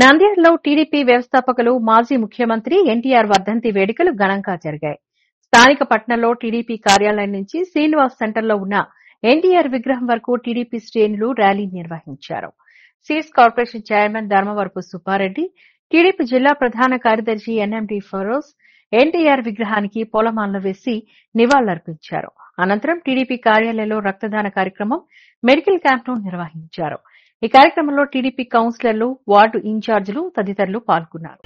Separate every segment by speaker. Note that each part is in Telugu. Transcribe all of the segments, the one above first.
Speaker 1: నంద్యాలలో టీడీపీ వ్యవస్థాపకులు మాజీ ముఖ్యమంత్రి ఎన్టీఆర్ వర్ధంతి వేడుకలు ఘనంగా జరిగాయి. స్థానిక పట్టణంలో టీడీపీ కార్యాలయం నుంచి శ్రీనివాస్ సెంటర్లో ఉన్న ఎన్టీఆర్ విగ్రహం వరకు టీడీపీ శ్రేణులు ర్యాలీ నిర్వహించారు. Seeds corporation chairman Dharmavarapu Subbareddy, TDP జిల్లా ప్రధాన కార్యదర్శి ఎన్ఎండి ఫరోజ్ ఎన్టీఆర్ విగ్రహానికి పూలమాలలు వేసి నివాళులర్పించారు. అనంతరం టీడీపీ కార్యాలయంలో రక్తదాన కార్యక్రమం, మెడికల్ క్యాంప్ను నిర్వహించారు. ఈ కార్యక్రమంలో టీడీపీ కౌన్సిలర్లు, వార్డు ఇన్ఛార్జీలు తదితరులు పాల్గొన్నారు.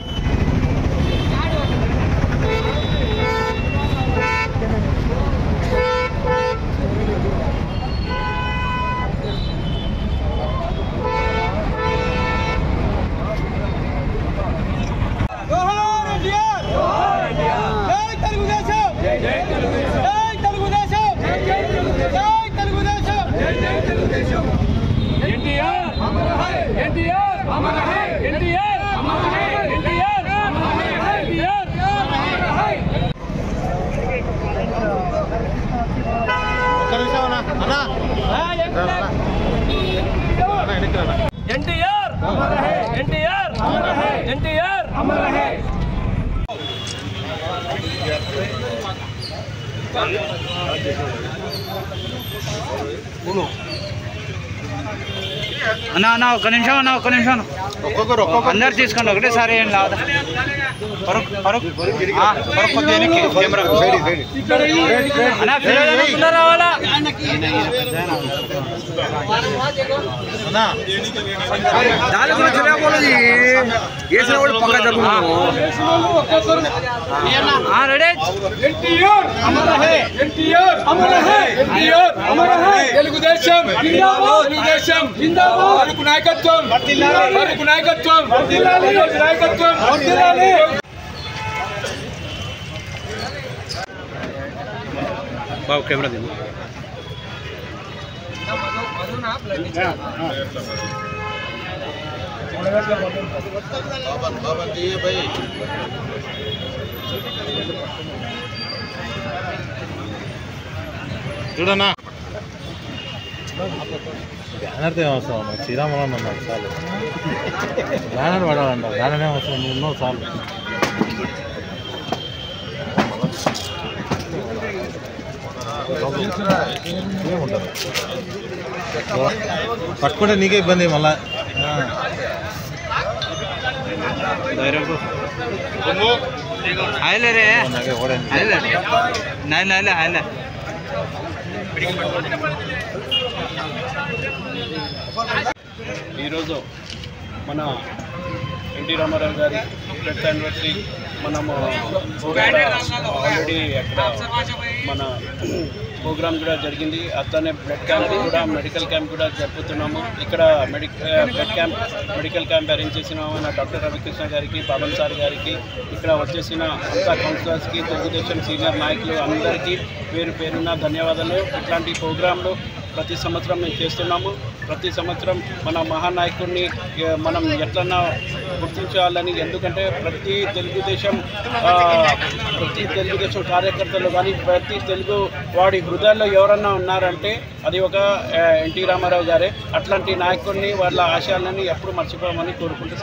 Speaker 2: అన్నా ఒక్క నిమిషం అందరు తీసుకోండి, ఒకటేసారి ఏం లాదా రావాలా. బాబు కెమెరా दी
Speaker 3: చూడన్నా బ్యానర్తో ఏమవసరం, శ్రీరామరావు అన్నాడు చాలు. బ్యానర్ పడాలంట, బ్యానర్ ఏమవసరం, నువ్వు ఉన్నావు చాలు. ఏముంటుంది పట్టుకుంటే నీకే ఇబ్బంది మళ్ళా.
Speaker 4: ఈరోజు మన ఎన్టీ రామారావు గారి డెత్ యానివర్సరీ మనము ఆల్రెడీ అక్కడ మన ప్రోగ్రామ్ కూడా జరిగింది. అట్లనే బ్లడ్ క్యాంప్ కూడా, మెడికల్ క్యాంప్ కూడా జరుపుతున్నాము. ఇక్కడ మెడికల్ క్యాంప్ అరేంజ్ చేసిన డాక్టర్ రవికృష్ణ గారికి, పవన్ సార్ గారికి, ఇక్కడ వచ్చేసిన అంతా కౌన్సిలర్స్కి, తెలుగుదేశం సీనియర్ నాయకులు అందరికీ పేరు పేరున ధన్యవాదాలు. ఇట్లాంటి ప్రోగ్రాంలు ప్రతి సంవత్సరం మేము చేస్తున్నాము. ప్రతి సంవత్సరం మన మహానాయకుడిని మనం ఎట్లన్నా గుర్తించాలని, ఎందుకంటే ప్రతి తెలుగుదేశం కార్యకర్తలు కానీ, ప్రతి తెలుగు వాడి హృదయాల్లో ఎవరన్నా ఉన్నారంటే అది ఒక ఎన్టీ రామారావు గారే. అట్లాంటి నాయకుడిని, వాళ్ళ ఆశయాలని ఎప్పుడు మర్చిపోమని కోరుకుంటూ